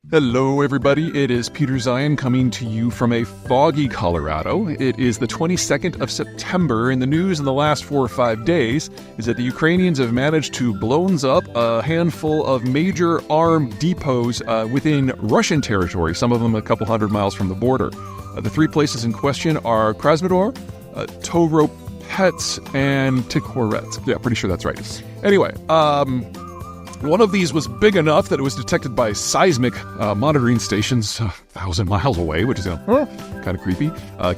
Hello, everybody. It is Peter Zion coming to you from a foggy Colorado. It is the 22nd of September, and the news in the last 4 or 5 days is that the Ukrainians have managed to blow up a handful of major armed depots within Russian territory, some of them a couple hundred miles from the border. The three places in question are Krasnodar, Toropets, and Tikhoretsk. Yeah, pretty sure that's right. Anyway, one of these was big enough that it was detected by seismic monitoring stations 1,000 miles away, which is kind of creepy.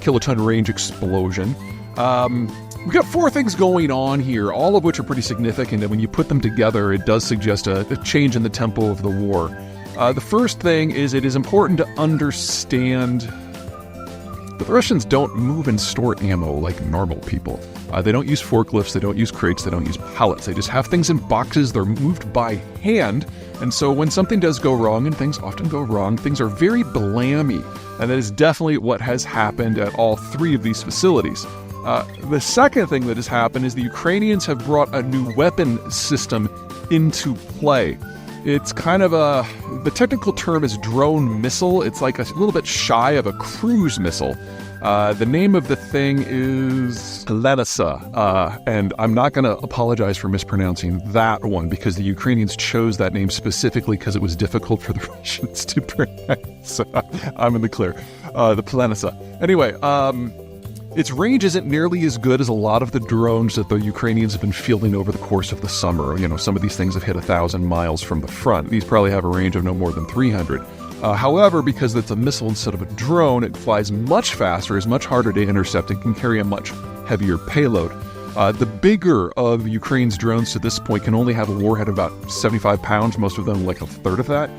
Kiloton range explosion. We've got 4 things going on here, all of which are pretty significant, and when you put them together, it does suggest a change in the tempo of the war. The first thing is it is important to understand that the Russians don't move and store ammo like normal people. They don't use forklifts, they don't use crates, they don't use pallets. They just have things in boxes, they're moved by hand. And so when something does go wrong, and things often go wrong, things are very blammy. And that is definitely what has happened at all 3 of these facilities. The second thing that has happened is the Ukrainians have brought a new weapon system into play. It's kind of the technical term is drone missile. It's like a little bit shy of a cruise missile. The name of the thing is Plenasa, and I'm not going to apologize for mispronouncing that one because the Ukrainians chose that name specifically because it was difficult for the Russians to pronounce. So I'm in the clear. The Plenasa. Anyway, its range isn't nearly as good as a lot of the drones that the Ukrainians have been fielding over the course of the summer. You know, some of these things have hit 1,000 miles from the front. These probably have a range of no more than 300. However, because it's a missile instead of a drone, it flies much faster, is much harder to intercept, and can carry a much heavier payload. The bigger of Ukraine's drones to this point can only have a warhead of about 75 pounds, most of them like a third of that.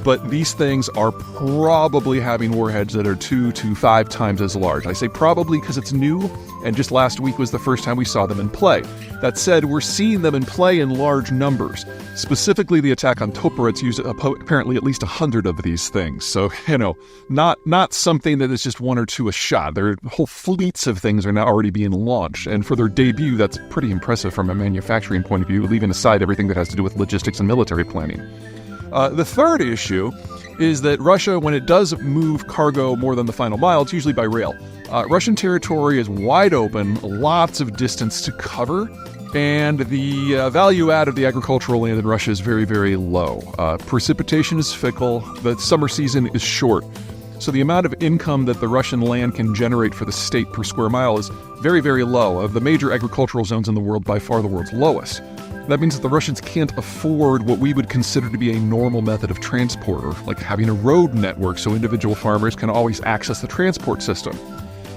But these things are probably having warheads that are 2 to 5 times as large. I say probably because it's new, and just last week was the first time we saw them in play. That said, we're seeing them in play in large numbers. Specifically, the attack on Toporets used apparently at least 100 of these things. So, not something that is just 1 or 2 a shot. There are whole fleets of things are now already being launched. And for their debut, that's pretty impressive from a manufacturing point of view, leaving aside everything that has to do with logistics and military planning. The third issue is that Russia, when it does move cargo more than the final mile, it's usually by rail. Russian territory is wide open, lots of distance to cover, and the value add of the agricultural land in Russia is very, very low. Precipitation is fickle, the summer season is short, so the amount of income that the Russian land can generate for the state per square mile is very, very low. Of the major agricultural zones in the world, by far the world's lowest. That means that the Russians can't afford what we would consider to be a normal method of transport, or like having a road network so individual farmers can always access the transport system.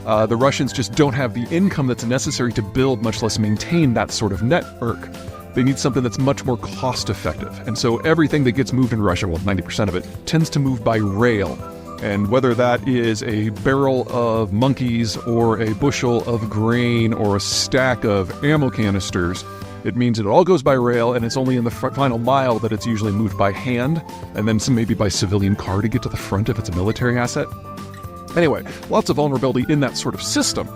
The Russians just don't have the income that's necessary to build, much less maintain that sort of network. They need something that's much more cost-effective. And so everything that gets moved in Russia, well, 90% of it, tends to move by rail. And whether that is a barrel of monkeys or a bushel of grain or a stack of ammo canisters, it means it all goes by rail, and it's only in the final mile that it's usually moved by hand, and then maybe by civilian car to get to the front if it's a military asset. Anyway, lots of vulnerability in that sort of system.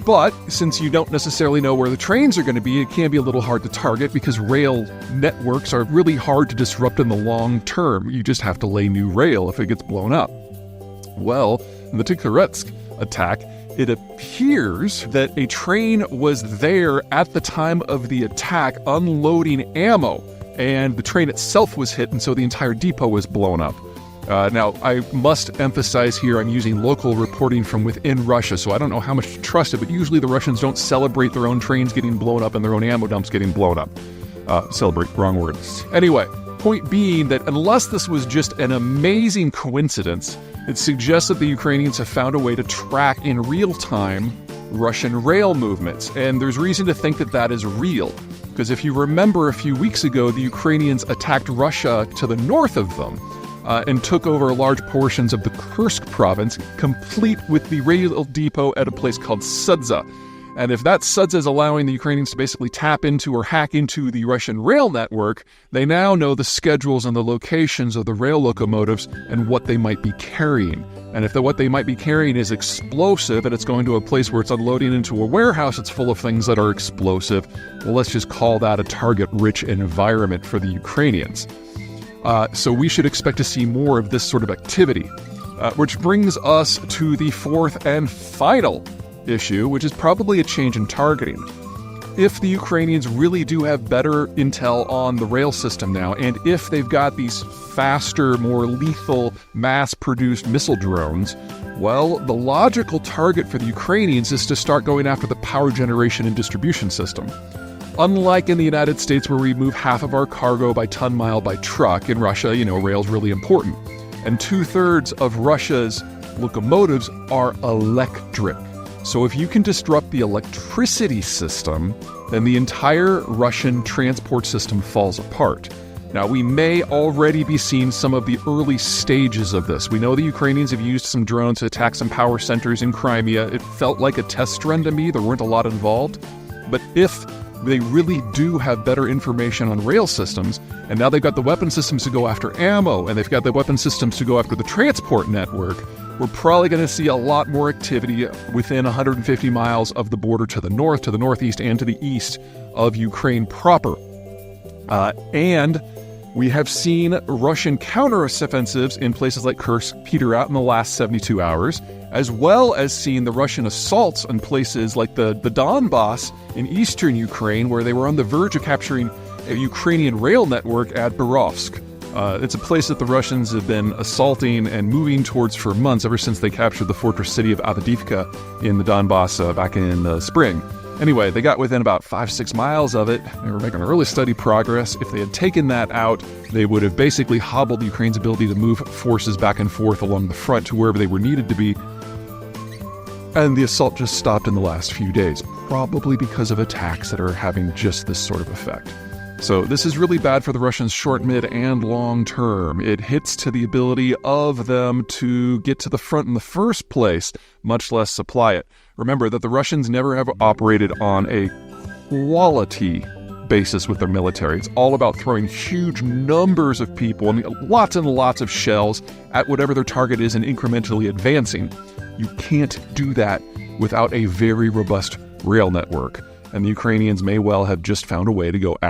But since you don't necessarily know where the trains are going to be, it can be a little hard to target because rail networks are really hard to disrupt in the long term. You just have to lay new rail if it gets blown up. Well, in the Tikhoretsk attack, it appears that a train was there at the time of the attack unloading ammo, and the train itself was hit, and so the entire depot was blown up. Now, I must emphasize here I'm using local reporting from within Russia, so I don't know how much to trust it, but usually the Russians don't celebrate their own trains getting blown up and their own ammo dumps getting blown up. Celebrate, wrong word. Anyway, point being that unless this was just an amazing coincidence, it suggests that the Ukrainians have found a way to track in real time Russian rail movements. And there's reason to think that that is real. Because if you remember a few weeks ago, the Ukrainians attacked Russia to the north of them and took over large portions of the Kursk province, complete with the rail depot at a place called Sudza. And if that Sudza is allowing the Ukrainians to basically tap into or hack into the Russian rail network, they now know the schedules and the locations of the rail locomotives and what they might be carrying. And if what they might be carrying is explosive and it's going to a place where it's unloading into a warehouse that's full of things that are explosive, well, let's just call that a target-rich environment for the Ukrainians. So we should expect to see more of this sort of activity. Which brings us to the fourth and final issue, which is probably a change in targeting. If the Ukrainians really do have better intel on the rail system now, and if they've got these faster, more lethal, mass-produced missile drones, well, the logical target for the Ukrainians is to start going after the power generation and distribution system. Unlike in the United States, where we move half of our cargo by ton-mile by truck, in Russia, rail's really important. And 2/3 of Russia's locomotives are electric. So if you can disrupt the electricity system, then the entire Russian transport system falls apart. Now, we may already be seeing some of the early stages of this. We know the Ukrainians have used some drones to attack some power centers in Crimea. It felt like a test run to me. There weren't a lot involved. But if they really do have better information on rail systems, and now they've got the weapon systems to go after ammo, and they've got the weapon systems to go after the transport network, we're probably going to see a lot more activity within 150 miles of the border to the north, to the northeast, and to the east of Ukraine proper. And we have seen Russian counteroffensives in places like Kursk peter out in the last 72 hours, as well as seeing the Russian assaults on places like the Donbass in eastern Ukraine, where they were on the verge of capturing a Ukrainian rail network at Borovsk. It's a place that the Russians have been assaulting and moving towards for months, ever since they captured the fortress city of Avdiivka in the Donbass back in the spring. Anyway, they got within about 5-6 miles of it. They were making early steady progress. If they had taken that out, they would have basically hobbled Ukraine's ability to move forces back and forth along the front to wherever they were needed to be. And the assault just stopped in the last few days, probably because of attacks that are having just this sort of effect. So this is really bad for the Russians short, mid, and long term. It hits to the ability of them to get to the front in the first place, much less supply it. Remember that the Russians never have operated on a quality basis with their military. It's all about throwing huge numbers of people and lots of shells at whatever their target is and incrementally advancing. You can't do that without a very robust rail network. And the Ukrainians may well have just found a way to go after